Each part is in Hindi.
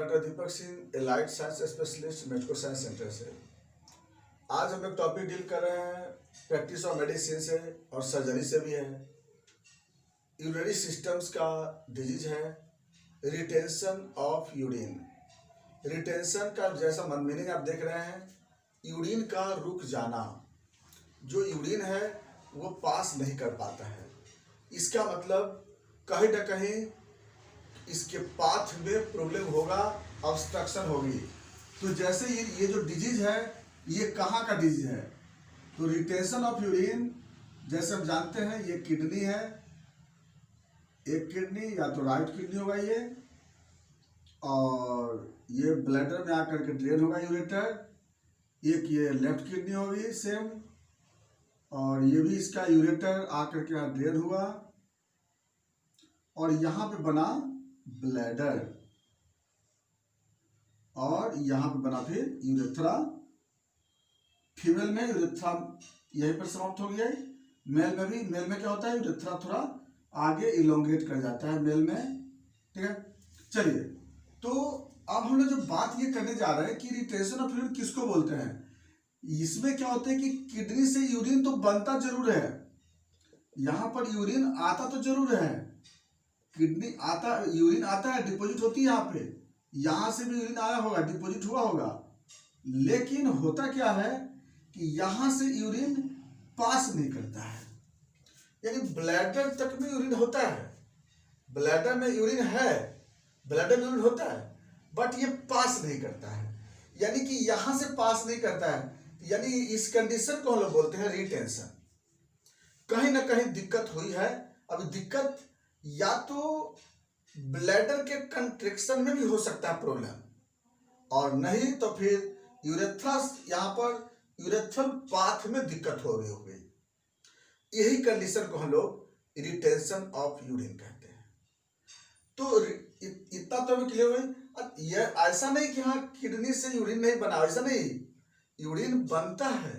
Doctor Deepak Singh, allied science specialist, medico science centre से। आज हम एक टॉपिक डील कर रहे हैं प्रैक्टिस ऑफ मेडिसिन से और सर्जरी से भी है। यूरिनरी सिस्टम्स का डिजीज है रिटेंशन ऑफ यूरिन। रिटेंशन का जैसा मीनिंग आप देख रहे हैं, यूरिन का रुक जाना। जो यूरिन है वो पास नहीं कर पाता है। इसका मतलब कहीं ना कहीं इसके पाथ में प्रॉब्लम होगा, ऑब्स्ट्रक्शन होगी। तो जैसे ये जो डिजीज है, ये कहाँ का डिजीज है? तो रिटेंशन ऑफ यूरिन जैसे हम जानते हैं, ये किडनी है, एक किडनी या तो राइट किडनी होगा ये, और ये ब्लैडर में आकर के ड्रेन होगा यूरेटर। एक ये लेफ्ट किडनी होगी सेम, और ये भी इसका यूरेटर आकर के यहाँ ड्रेन हुआ, और यहाँ पे बना ब्लैडर, और यहाँ पे बना फिर यूरेथ्रा। फीमेल में यूरेथ्रा यहीं पर समाप्त हो गया है। मेल में भी, मेल में क्या होता है, यूरेथ्रा थोड़ा आगे इलोंगेट कर जाता है मेल में। ठीक है, चलिए। तो अब हम लोग जो बात ये करने जा रहे हैं कि रिटेंशन ऑफ यूरिन किसको बोलते हैं। इसमें क्या होता है कि किडनी से यूरिन तो बनता जरूर है, यहाँ पर यूरिन आता तो जरूर है, किडनी आता, यूरिन आता है, डिपॉजिट होती है यहाँ पे, यहाँ से भी यूरिन आया होगा, डिपॉजिट हुआ होगा। लेकिन होता क्या है कि यहाँ से यूरिन पास नहीं करता है, यानी ब्लैडर तक में यूरिन होता है, ब्लैडर में यूरिन है, ब्लैडर में यूरिन होता है, बट ये पास नहीं करता है। यानी कि यहाँ से पास नहीं करता है, यानी इस कंडीशन को हम लोग बोलते हैं रिटेंशन। कहीं ना कहीं दिक्कत हुई है। अब दिक्कत या तो ब्लैडर के कंट्रैक्शन में भी हो सकता है प्रॉब्लम, और नहीं तो फिर यूरेथ्रा, यहाँ पर यूरेथ्रल पाथ में दिक्कत हो रही होगी। यही कंडीशन को हम लोग रिटेंशन ऑफ यूरिन कहते हैं। तो इतना तो हमें क्लियर हुई। ये ऐसा नहीं कि हाँ किडनी से यूरिन नहीं बना, ऐसा नहीं, यूरिन बनता है।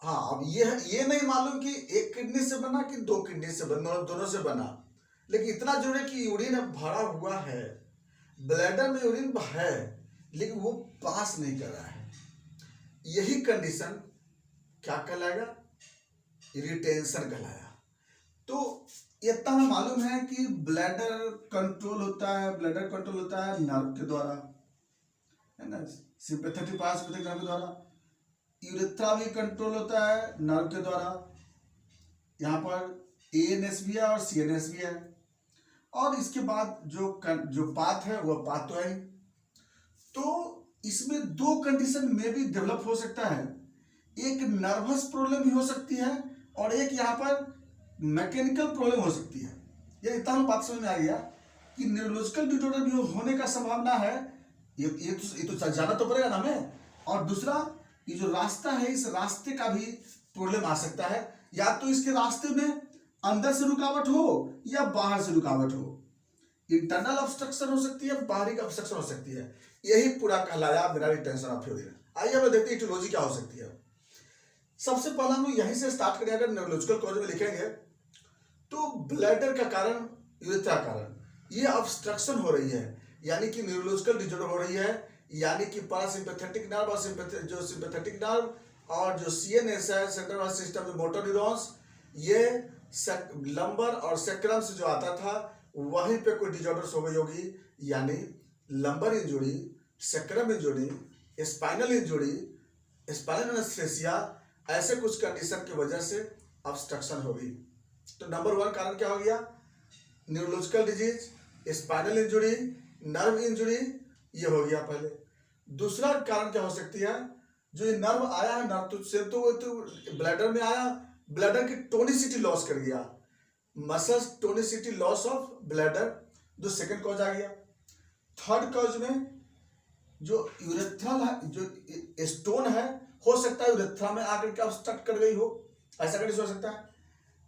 हाँ, अब ये नहीं मालूम कि एक किडनी से बना कि दो किडनी से बना, दोनों से बना, लेकिन इतना जरूर है कि यूरिन भरा हुआ है, ब्लैडर में यूरिन है, लेकिन वो पास नहीं कर रहा है। यही कंडीशन क्या कहलाएगा, रिटेंशन कहलाया। तो इतना हमें मालूम है कि ब्लैडर कंट्रोल होता है, ब्लैडर कंट्रोल होता है नर्व के द्वारा, है ना, सिंपैथेटिक पैरासिम्पैथेटिक नर्व के द्वारा। यूरेथ्रा भी कंट्रोल होता है नर्व के द्वारा। यहाँ पर एएनएस भी है और सीएनएस भी है। और इसके बाद जो पाथ है वह पाथ तो है। तो इसमें दो कंडीशन में भी डेवलप हो सकता है, एक नर्वस प्रॉब्लम भी हो सकती है और एक यहाँ पर मैकेनिकल प्रॉब्लम हो सकती है। ये इतना बात समझ में आ गया कि न्यूरोलॉजिकल डिसऑर्डर भी होने का संभावना है। ये तो जाना तो पड़ेगा ना हमें। और दूसरा, ये जो रास्ता है, इस रास्ते का भी प्रॉब्लम आ सकता है, या तो इसके रास्ते में अंदर से रुकावट हो या बाहर से रुकावट हो। इंटरनल ऑब्स्ट्रक्शन हो सकती है, बाहरी ऑब्स्ट्रक्शन हो सकती है। यही पूरा कहलाया मेरा रिटेंशन ऑफ यूरिन। आइए हम देखते हैं इटियोलॉजी क्या हो सकती है। सबसे पहला हम यहीं से स्टार्ट करें। अगर न्यूरोलॉजिकल कॉज में लिखेंगे तो ब्लैडर का कारण, यूरेथ्रा कारण, ये ऑब्स्ट्रक्शन हो रही है, यानी कि न्यूरोलॉजिकल डिसऑर्डर हो रही है, यानी कि पैरासिम्पैथेटिक नर्व और सिंपैथेटिक नर्व और जो सीएनएस है, central nervous system, motor neurons, ये लंबर और सेक्रम से जो आता था वहीं पे कोई डिसऑर्डर्स हो गई होगी, यानी lumbar injury, sacrum injury, spinal injury, spinal anaesthesia, ऐसे कुछ कंडीशन की वजह से ऑब्स्ट्रक्शन होगी। तो नंबर 1 कारण क्या हो गया, neurological disease, spinal injury, nerve injury, ये हो गया पहले। दूसरा कारण क्या हो सकती है, जो ये नर्व आया है, नर्व तो ब्लैडर में आया, ब्लैडर की टोनिसिटी लॉस कर गया, muscles tonicity loss of bladder, जो सेकंड कॉज आ गया। थर्ड कॉज में जो यूरेथ्रल है, जो स्टोन है, हो सकता है यूरेथ्रा में आकर के ऑब्स्ट्रक्ट कर गई हो, ऐसा कैसे हो सकता है।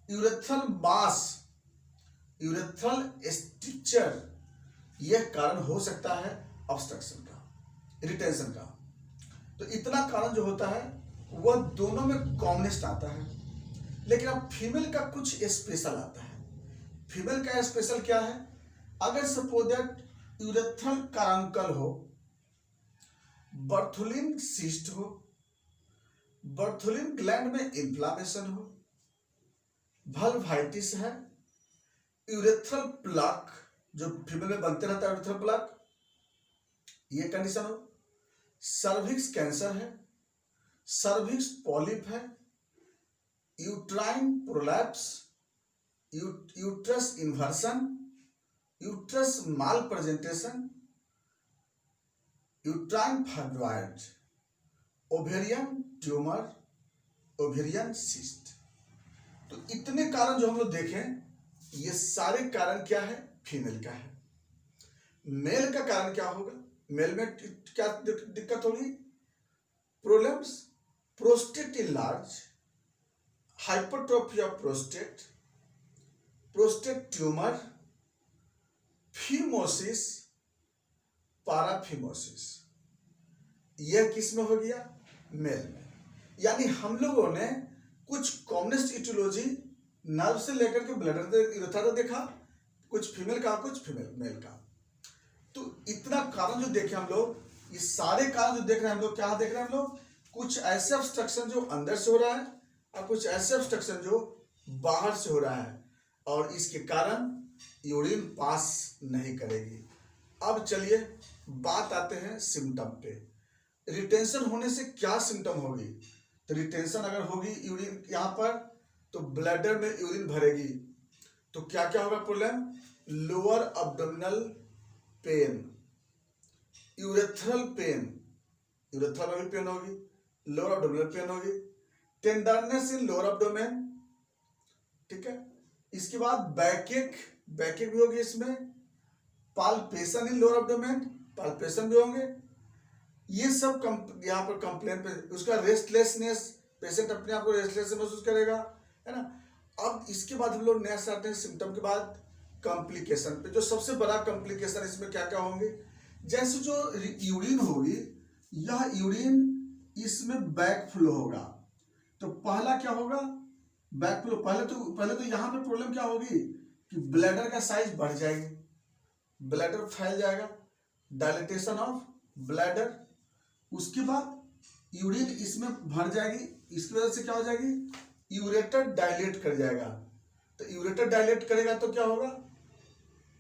यूरेथ्रल मास, यूरेथ्रल स्ट्रक्चर, यह कारण हो सकता है ऑब्स्ट्रक्शन का, रिटेंशन का। तो इतना कारण जो होता है वह दोनों में कॉमनेस्ट आता है। लेकिन अब फीमेल का कुछ स्पेशल आता है। फीमेल का स्पेशल क्या है, अगर सपोज दैट यूरेथ्रल कारांकल हो, बर्थोलिन सिस्ट हो, बर्थोलिन ग्लैंड में इंफ्लामेशन हो, वल्वाइटिस है, यूरेथ्रल प्लग जो फीमेल में बनते रहता है यूरेथ्रल प्लग, ये कंडीशन हो, सर्विक्स कैंसर है, सर्विक्स पॉलिप है, uterine prolapse, uterus inversion, uterus malpresentation, uterine fibroid, ovarian tumour, ovarian cyst. तो इतने कारण जो हम लोग देखें, ये सारे कारण क्या है, फीमेल का है। मेल का कारण क्या होगा, मेल में क्या दिक्कत होगी, problems, prostate enlarge, hypertrophy of prostate, prostate tumour, phimosis, paraphimosis. यह किस में हो गया, मेल में। यानी हम लोगों ने कुछ कॉमनेस्ट इटियोलॉजी नर्व से लेकर के ब्लडर यूरेथ्रा देखा, कुछ फीमेल का, कुछ फीमेल मेल का। तो इतना कारण जो देखे हम लोग, ये सारे कारण जो देख रहे हैं हम लोग, क्या देख रहे हैं हम लोग, कुछ ऐसे ऑब्स्ट्रक्शन जो अंदर से हो रहा है और कुछ ऐसे ऑब्स्ट्रक्शन जो बाहर से हो रहा है, और इसके कारण यूरिन पास नहीं करेगी। अब चलिए बात आते हैं सिम्टम पे। रिटेंशन होने से क्या सिम्टम होगी, तो रिटेंशन अगर होगी यूरिन यहाँ पर, तो ब्लैडर में यूरिन भरेगी, तो क्या क्या होगा problem, lower abdominal pain, urethral pain, urethra में भी पेन होगी, लोअर अब्डोमिनल पेन होगी, टेंडरनेस इन लोअर अब्डोमेन, ठीक है। इसके बाद बैकेक, बैकेक भी होगी इसमें, palpation in lower abdomen, palpation भी होंगे। ये सब यहाँ पर कंप्लेन पे, उसका रेस्टलेसनेस, पेशेंट अपने आप को रेस्टलेस महसूस करेगा, है ना। अब इसके बाद हम लोग नेक्स्ट आते हैं सिम्टम के बाद कॉम्प्लिकेशन पे। जो सबसे बड़ा कॉम्प्लिकेशन इसमें क्या क्या होंगे, जैसे जो यूरिन होगी, यह यूरिन इसमें बैक फ्लो होगा, तो पहला क्या होगा, बैक फ्लो। पहले तो यहाँ पे प्रॉब्लम क्या होगी कि ब्लैडर का साइज बढ़ जाएगी, ब्लैडर फैल जाएगा, डायलिटेशन ऑफ ब्लैडर। उसके बाद यूरिन इसमें भर जाएगी, इसकी वजह से क्या हो जाएगी, यूरेटर डायलेट कर जाएगा। तो यूरेटर डायलेट करेगा तो क्या होगा,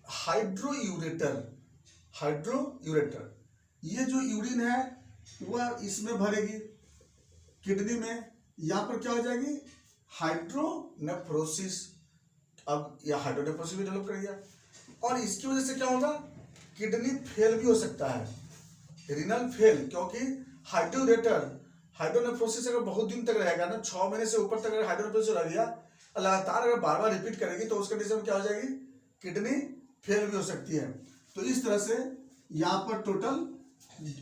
हाइड्रो यूरेटर, हाइड्रो यूरेटर। ये जो यूरिन है वह इसमें भरेगी किडनी में, यहाँ पर क्या हो जाएगी, हाइड्रोनेफ्रोसिस। अब यह हाइड्रोनेफ्रोसिस भी डेवलप कर गया, और इसकी वजह से क्या होगा, किडनी फेल भी हो सकता है, रीनल फेल, क्योंकि हाइड्रोनेफ्रोसिस अगर बहुत दिन तक रहेगा ना, 6 महीने से ऊपर तक अगर हाइड्रोनेफ्रोसिस रह गया, लगातार अगर बार बार रिपीट करेगी, तो उस कंडीशन में क्या हो जाएगी, किडनी फेल भी हो सकती है। तो इस तरह से यहाँ पर टोटल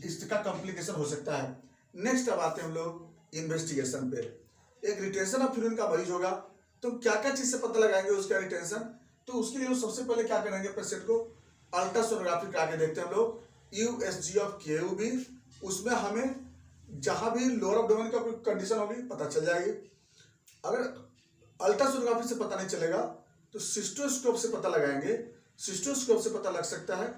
इसका कॉम्प्लिकेशन हो सकता है। नेक्स्ट अब आते हैं हम लोग इन्वेस्टिगेशन पे। एक रिटेंशन ऑफ यूरिन का मरीज होगा, तो क्या क्या चीज से पता लगाएंगे उसका रिटेंशन, तो उसके लिए सबसे पहले क्या करेंगे, पेशेंट को अल्ट्रासोनोग्राफी करा के देखते हैं हम लोग, USG ऑफ KUB। उसमें हमें जहां भी लोअर एब्डोमेन का कोई कंडीशन होगी पता चल जाएगी। अगर अल्ट्रासोनोग्राफी से पता नहीं चलेगा तो सिस्टोस्कोप से पता लगाएंगे, सिस्टोस्कोप से पता लग सकता है।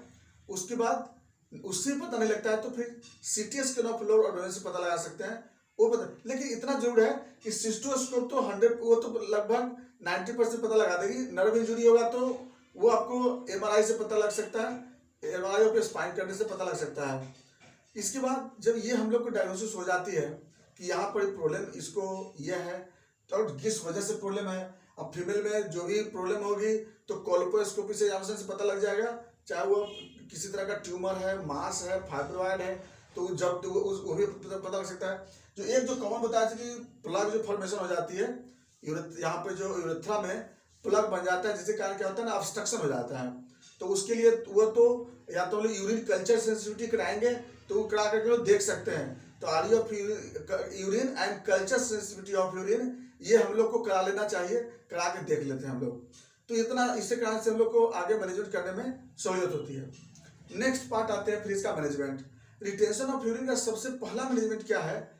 उसके बाद उससे पता नहीं लगता है तो फिर CT scan of lower abdomen से पता लगा सकते हैं, वो पता। लेकिन इतना जरूर है कि सिस्टोस्कोप तो 100, वो तो लगभग 90% पता लगा देगी। नर्व इंजुरी होगा तो वो आपको MRI से पता लग सकता है, MRI पे स्पाइन करने से पता लग सकता है। इसके बाद जब ये हम लोग को डायग्नोसिस हो जाती है कि यहाँ पर प्रॉब्लम इसको ये है, तो किस वजह से प्रॉब्लम है। अब फीमेल में जो भी प्रॉब्लम होगी तो कोल्पोस्कोपी से पता लग जाएगा, चाहे वो किसी तरह का ट्यूमर है, मास है, फाइब्रॉइड है, तो जब वो भी पता लग सकता है। जो एक जो कॉमन बताया था कि प्लग जो फॉर्मेशन हो जाती है यहाँ पे, जो यूरेथ्रा में प्लग बन जाता है, जिसके कारण क्या होता है ना, ऑब्स्ट्रक्शन हो जाता है। तो उसके लिए वो तो या तो यूरिन कल्चर सेंसिटिविटी कराएंगे, तो वो करा करके लोग देख सकते हैं। तो RE of urine and culture sensitivity of urine, ये हम लोग को करा लेना चाहिए, करा के देख लेते हैं हम लोग। तो इतना इससे कराने से हम लोग को आगे मैनेजमेंट करने में सहूलियत होती है। नेक्स्ट पार्ट आते हैं फिर इसका मैनेजमेंट। रिटेंशन ऑफ यूरिन का सबसे पहला मैनेजमेंट क्या है,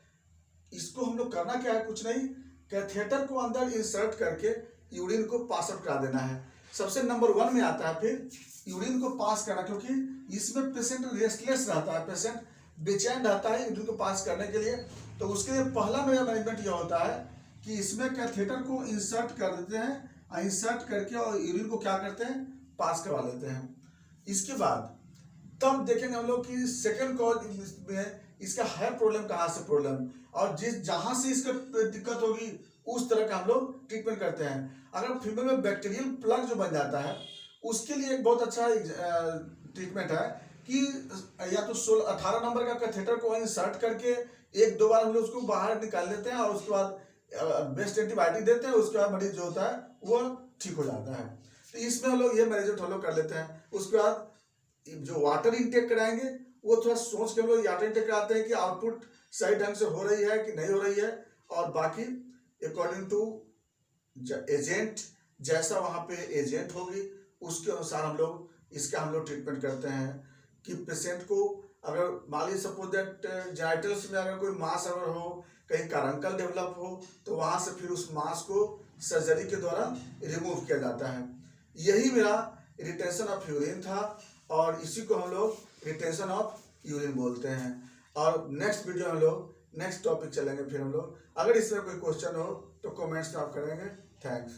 इसको हम लोग करना क्या है, कुछ नहीं, कैथेटर को अंदर इंसर्ट करके यूरिन को पास आउट करा देना है। सबसे नंबर 1 में आता है फिर यूरिन को पास करना, क्योंकि इसमें पेशेंट रेस्टलेस रहता है, पेशेंट बेचैन रहता है यूरिन को पास करने के लिए। तो उसके लिए पहला मेरा मैनेजमेंट यह होता है कि इसमें कैथेटर को इंसर्ट कर देते हैं, इंसर्ट करके और यूरिन को क्या करते हैं, पास करवा लेते हैं। इसके बाद तब देखेंगे हम लोग कि सेकेंड कॉज में इसका है प्रॉब्लम, कहाँ से प्रॉब्लम, और जहां से इसका दिक्कत होगी उस तरह का हम लोग ट्रीटमेंट करते हैं। अगर फीमेल में बैक्टीरियल प्लग जो बन जाता है उसके लिए एक बहुत अच्छा ट्रीटमेंट है कि या तो 18 नंबर का कैथेटर को इंसर्ट करके 1-2 बार हम लोग उसको बाहर निकाल लेते हैं और उसके बाद बेस्ट एंटीबायोटिक देते हैं, उसके बाद मरीज जो होता है वो ठीक हो जाता है। तो इसमें हम लोग ये मैनेजमेंट फॉलो कर लेते हैं। उसके बाद जो वाटर इंटेक कराएंगे वो थोड़ा सोच के हम लोग वाटर इंटेक कराते हैं कि आउटपुट सही ढंग से हो रही है कि नहीं हो रही है, और बाकी अकॉर्डिंग टू एजेंट, जैसा वहाँ पे एजेंट होगी उसके अनुसार हम लोग ट्रीटमेंट करते हैं। कि पेशेंट को अगर मान लीजिए सपोज दैट जेनिटल्स में अगर कोई मास अगर हो, कहीं कारंकल डेवलप हो, तो वहाँ से फिर उस मास को सर्जरी के द्वारा रिमूव किया जाता है। यही मेरा रिटेंशन ऑफ यूरिन था और इसी को हम लोग रिटेंशन ऑफ यूरिन बोलते हैं। और नेक्स्ट वीडियो हम लोग नेक्स्ट टॉपिक चलेंगे फिर हम लोग। अगर इसमें कोई क्वेश्चन हो तो कमेंट्स में आप करेंगे। थैंक्स।